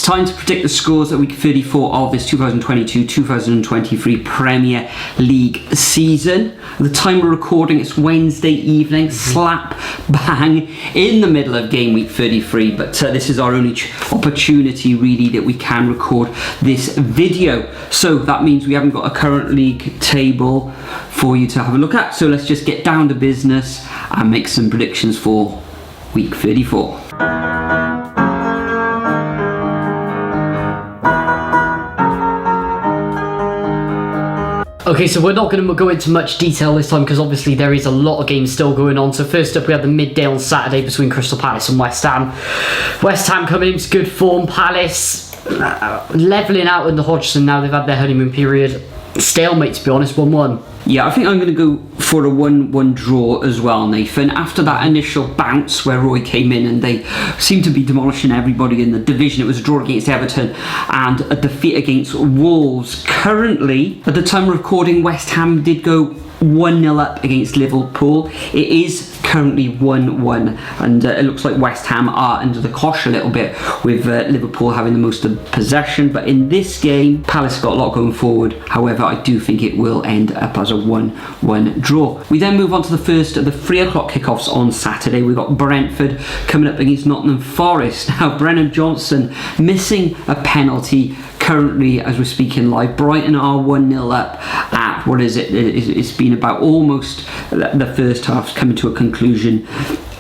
time to predict the scores at week 34 of this 2022-2023 Premier League season. At the time we're recording, it's Wednesday evening, slap bang in the middle of game week 33, but this is our only opportunity really that we can record this video. So that means we haven't got a current league table for you to have a look at. So let's just get down to business and make some predictions for week 34. Okay, so we're not going to go into much detail this time because obviously there is a lot of games still going on. So first up we have the midday on Saturday between Crystal Palace and West Ham. West Ham coming into good form. Palace levelling out in the Hodgson now. They've had their honeymoon period. Stalemate, to be honest, 1-1. Yeah, I think I'm going to go for a 1-1 draw as well, Nathan. After that initial bounce where Roy came in and they seemed to be demolishing everybody in the division, it was a draw against Everton and a defeat against Wolves. Currently, at the time of recording, West Ham did go 1-0 up against Liverpool. It is currently 1-1 and it looks like West Ham are under the cosh a little bit with Liverpool having the most of the possession, but in this game Palace got a lot going forward. However, I do think it will end up as a 1-1 draw. We then move on to the first of the 3 o'clock kickoffs on Saturday. We've got Brentford coming up against Nottingham Forest. Now Brennan Johnson missing a penalty currently as we're speaking live. Brighton are 1-0 up at, what is it? It's been about almost the first half coming to a conclusion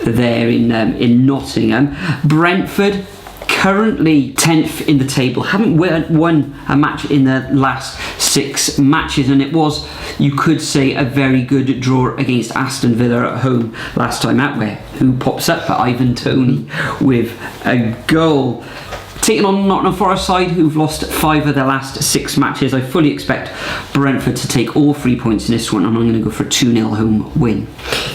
there in Nottingham. Brentford currently 10th in the table, haven't won a match in the last 6 matches, and it was, you could say, a very good draw against Aston Villa at home last time out, where who pops up but Ivan Toney with a goal. Taking on Nottingham Forest side, who've lost 5 of their last 6 matches. I fully expect Brentford to take all 3 points in this one, and I'm going to go for a 2-0 home win.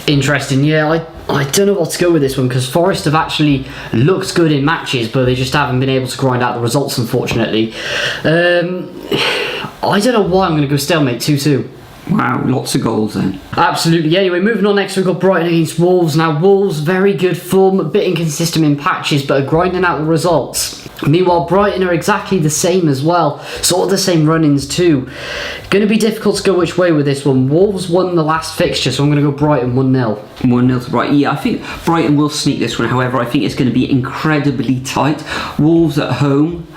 Interesting, yeah. I don't know what to go with this one because Forest have actually looked good in matches, but they just haven't been able to grind out the results, unfortunately. I don't know why I'm going to go stalemate 2-2. Wow, lots of goals then. Absolutely. Anyway, moving on next, we've got Brighton against Wolves. Now, Wolves, very good form, a bit inconsistent in patches, but are grinding out the results. Meanwhile, Brighton are exactly the same as well. Sort of the same run-ins too. Going to be difficult to go which way with this one. Wolves won the last fixture, so I'm going to go Brighton 1-0. 1-0 to Brighton. Yeah, I think Brighton will sneak this one. However, I think it's going to be incredibly tight. Wolves at home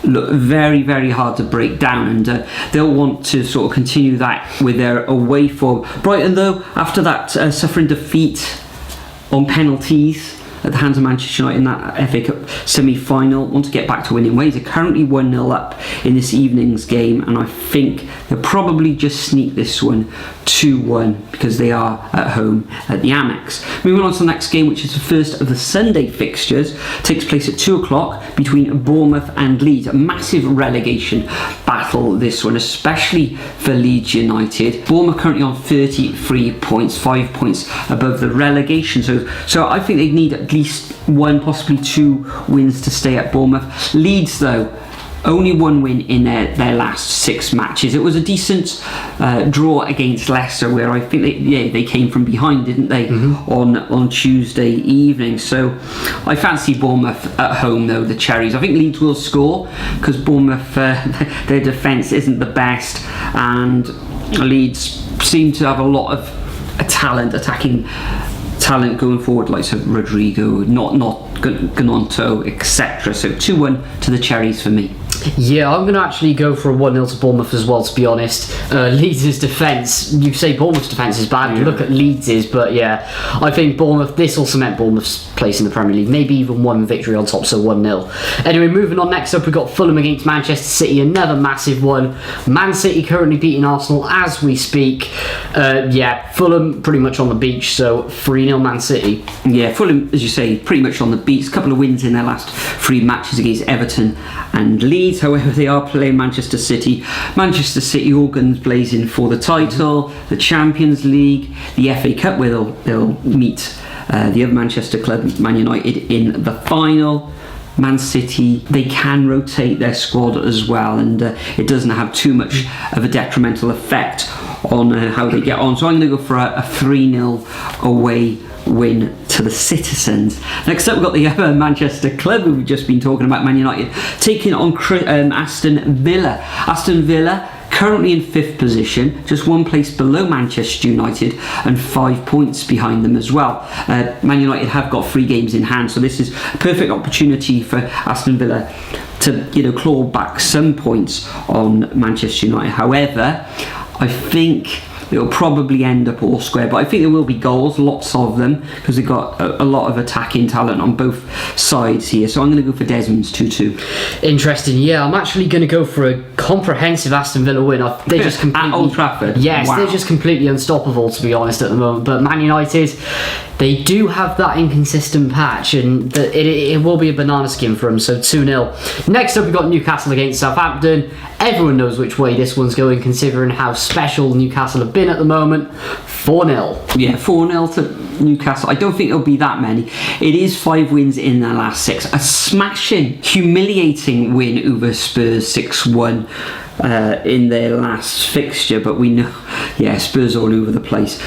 look very, very hard to break down, and they'll want to sort of continue that with their away form. Brighton, though, after that suffering defeat on penalties at the hands of Manchester United in that FA Cup semi-final, want to get back to winning ways. They're currently 1-0 up in this evening's game, and I think they'll probably just sneak this one 2-1 because they are at home at the Amex. Moving on to the next game, which is the first of the Sunday fixtures, takes place at 2 o'clock between Bournemouth and Leeds. A massive relegation battle, this one, especially for Leeds United. Bournemouth currently on 33 points, 5 points above the relegation. So I think they need at least 1, possibly 2 wins to stay at Bournemouth. Leeds, though, only 1 win in their last 6 matches. It was a decent draw against Leicester, where I think they came from behind, didn't they, on Tuesday evening. So I fancy Bournemouth at home, though, the Cherries. I think Leeds will score because Bournemouth, their defence isn't the best, and Leeds seem to have a lot of attacking talent going forward, like Rodrigo, not Gnonto, etc. So 2-1 to the Cherries for me. Yeah, I'm going to actually go for a 1-0 to Bournemouth as well, to be honest. Leeds' defence, you say Bournemouth's defence is bad, you look at Leeds', but yeah, I think this will cement Bournemouth's place in the Premier League, maybe even 1 victory on top, so 1-0. Anyway, moving on, next up we've got Fulham against Manchester City, another massive one. Man City currently beating Arsenal as we speak. Fulham pretty much on the beach, so 3-0 Man City. Yeah, Fulham, as you say, pretty much on the beach. A couple of wins in their last 3 matches against Everton and Leeds. However, they are playing Manchester City. Manchester City all guns blazing for the title, the Champions League, the FA Cup, where they'll meet the other Manchester club, Man United, in the final. Man City, they can rotate their squad as well, and it doesn't have too much of a detrimental effect on how they get on. So I'm going to go for a 3-0 away win to the Citizens. Next up, we've got the other Manchester club who we've just been talking about, Man United, taking on Aston Villa. Aston Villa currently in 5th position, just 1 place below Manchester United and 5 points behind them as well. Man United have got 3 games in hand, so this is a perfect opportunity for Aston Villa to claw back some points on Manchester United. However, I think it'll probably end up all square, but I think there will be goals, lots of them, because they've got a lot of attacking talent on both sides here. So I'm going to go for Desmond's 2-2. Interesting. Yeah, I'm actually going to go for a comprehensive Aston Villa win. They're just completely, at Old Trafford. Yes, wow. They're just completely unstoppable, to be honest, at the moment. But Man United, they do have that inconsistent patch, and it will be a banana skin for them. So 2-0. Next up, we've got Newcastle against Southampton. Everyone knows which way this one's going, considering how special Newcastle have been at the moment. 4-0. Yeah, 4-0 to Newcastle. I don't think it'll be that many. It is 5 wins in their last 6. A smashing, humiliating win over Spurs 6-1 in their last fixture. But we know, Spurs are all over the place.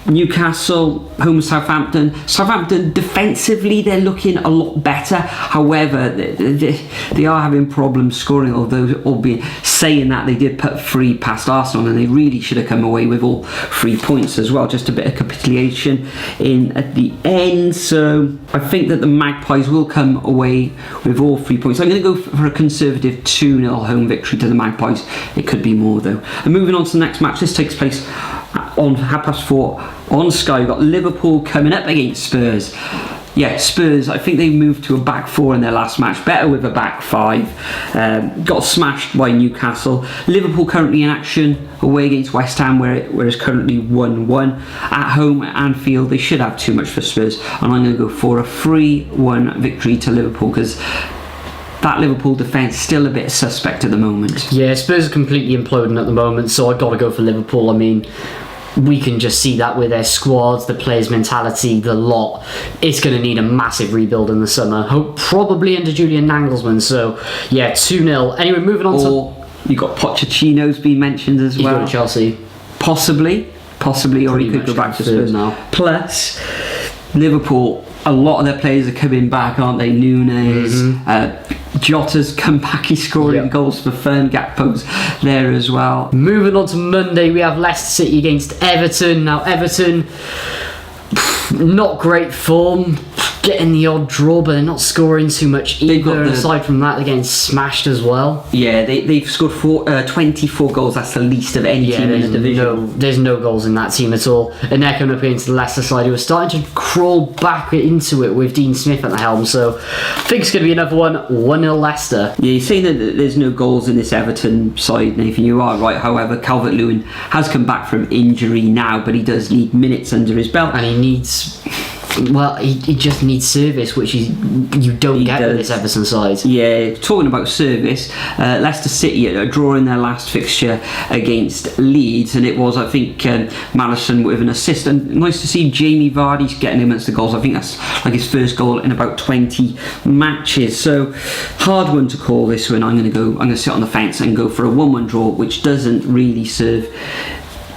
Newcastle, home Southampton. Southampton defensively, they're looking a lot better. However, they are having problems scoring, although albeit saying that, they did put 3 past Arsenal and they really should have come away with all 3 points as well. Just a bit of capitulation in at the end. So I think that the Magpies will come away with all 3 points. I'm going to go for a conservative 2-0 home victory to the Magpies. It could be more though. And moving on to the next match, this takes place on 4:30 on Sky. We've got Liverpool coming up against Spurs. Spurs, I think they moved to a back 4 in their last match, better with a back 5. Got smashed by Newcastle. Liverpool currently in action away against West Ham, where it's currently 1-1. At home at Anfield, they should have too much for Spurs, and I'm going to go for a 3-1 victory to Liverpool, because that Liverpool defence is still a bit suspect at the moment. Yeah, Spurs are completely imploding at the moment, so I've got to go for Liverpool. I mean, we can just see that with their squads, the players' mentality, the lot. It's going to need a massive rebuild in the summer. Probably under Julian Nagelsmann. So, 2-0. Anyway, moving on you got Pochettino's been mentioned as well. You got Chelsea. Possibly, or he could go back to Spurs now. Plus, Liverpool, a lot of their players are coming back, aren't they? Nunes, Jota's come back, he's scoring goals for fun. Gakpo's there as well. Moving on to Monday, we have Leicester City against Everton. Now, Everton, not great form, getting the odd draw, but they're not scoring too much either. Aside from that, they're getting smashed as well. Yeah, they've scored 24 goals. That's the least of any team in the division. There's no goals in that team at all. And they're coming up against the Leicester side, who are starting to crawl back into it with Dean Smith at the helm. So I think it's going to be another one. 1-0 Leicester. Yeah, you're saying that there's no goals in this Everton side, Nathan. You are right. However, Calvert-Lewin has come back from injury now, but he does need minutes under his belt. And he needs... Well, he just needs service, which you don't get with this Everton side. Yeah, talking about service, Leicester City are drawing their last fixture against Leeds, and it was, I think, Maddison with an assist. And nice to see Jamie Vardy's getting amongst the goals. I think that's like his first goal in about 20 matches. So hard one to call this one. I'm going to sit on the fence and go for a 1-1 draw, which doesn't really serve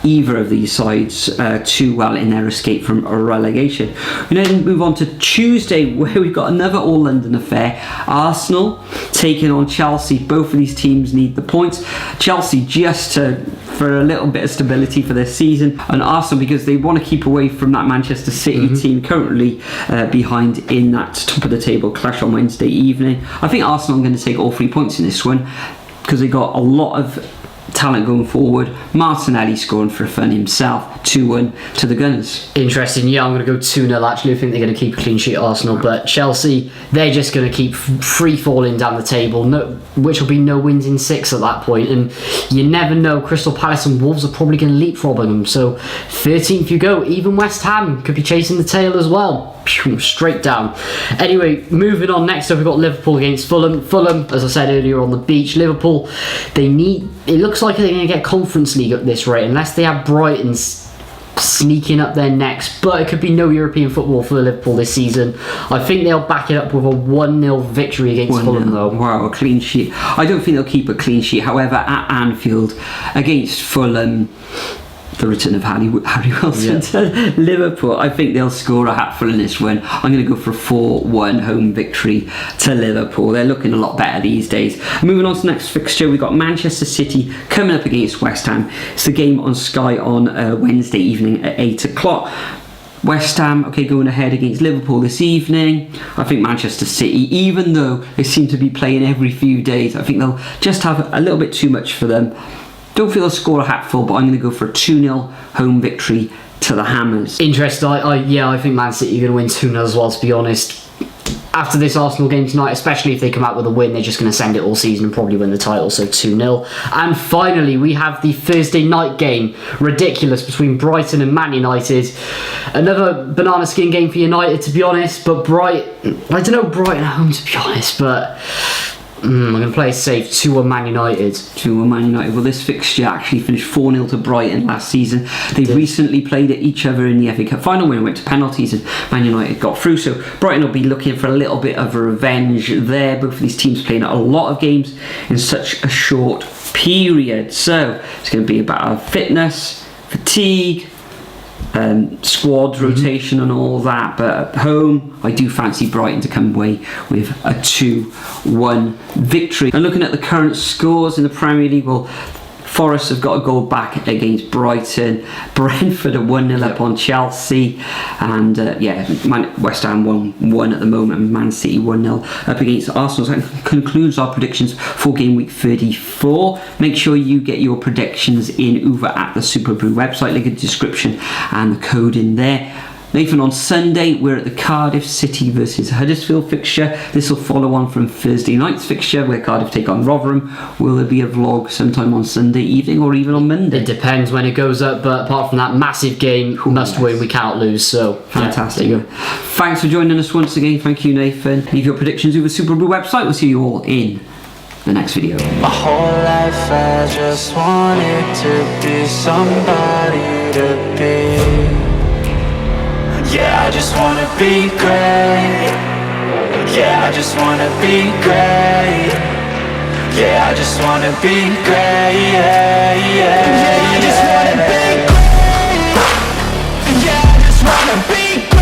either of these sides too well in their escape from relegation. We then move on to Tuesday, where we've got another all-London affair. Arsenal taking on Chelsea. Both of these teams need the points. Chelsea just for a little bit of stability for their season, and Arsenal because they want to keep away from that Manchester City team currently behind in that top of the table clash on Wednesday evening. I think Arsenal are going to take all 3 points in this one, because they got a lot of talent going forward. Martinelli scoring for fun himself. 2-1 to the Gunners. Interesting. Yeah, I'm going to go 2-0 actually. I think they're going to keep a clean sheet Arsenal, but Chelsea, they're just going to keep free falling down the table, which will be no wins in 6 at that point. And you never know, Crystal Palace and Wolves are probably going to leapfrog them. So 13th you go. Even West Ham could be chasing the tail as well. Straight down. Anyway, moving on. Next up, we've got Liverpool against Fulham. Fulham, as I said earlier, on the beach. Liverpool, it looks like they're going to get Conference League at this rate, unless they have Brighton sneaking up there next. But it could be no European football for Liverpool this season. I think they'll back it up with a 1-0 victory against Fulham, though. Wow, a clean sheet. I don't think they'll keep a clean sheet. However, at Anfield against Fulham, the return of Harry Wilson to Liverpool. I think they'll score a hatful in this one. I'm going to go for a 4-1 home victory to Liverpool. They're looking a lot better these days. Moving on to the next fixture, we've got Manchester City coming up against West Ham. It's the game on Sky on Wednesday evening at 8 o'clock. West Ham, okay, going ahead against Liverpool this evening. I think Manchester City, even though they seem to be playing every few days, I think they'll just have a little bit too much for them. Don't feel they'll score a hatful, but I'm going to go for a 2-0 home victory to the Hammers. Interesting. I think Man City are going to win 2-0 as well, to be honest. After this Arsenal game tonight, especially if they come out with a win, they're just going to send it all season and probably win the title, so 2-0. And finally, we have the Thursday night game, ridiculous, between Brighton and Man United. Another banana skin game for United, to be honest, but I don't know Brighton at home, to be honest, but I'm going to play it safe, 2-1 Man United. 2-1 Man United. Well, this fixture actually finished 4-0 to Brighton last season. They recently played at each other in the FA Cup final when it went to penalties and Man United got through. So Brighton will be looking for a little bit of a revenge there. Both of these teams playing a lot of games in such a short period. So it's going to be about fitness, fatigue, squad rotation and all that, but at home I do fancy Brighton to come away with a 2-1 victory. And looking at the current scores in the Premier League, well, Forest have got a goal back against Brighton. Brentford are 1-0 up on Chelsea, and West Ham 1-1 at the moment, and Man City 1-0 up against Arsenal. So that concludes our predictions for game week 34. Make sure you get your predictions in over at the Super Brew website, link in the description and the code in there. Nathan, on Sunday we're at the Cardiff City versus Huddersfield fixture. This will follow on from Thursday night's fixture where Cardiff take on Rotherham. Will there be a vlog sometime on Sunday evening or even on Monday? It depends when it goes up, but apart from that massive game, must win, we can't lose, so fantastic. Yeah, thanks for joining us once again. Thank you, Nathan. Leave your predictions over the Super Brew website. We'll see you all in the next video. My whole life I just wanted to be somebody to be. Yeah, I just wanna be great. Yeah, I just wanna be great. Yeah, I just wanna be great. Yeah, I just wanna be great. Yeah, I just wanna be great.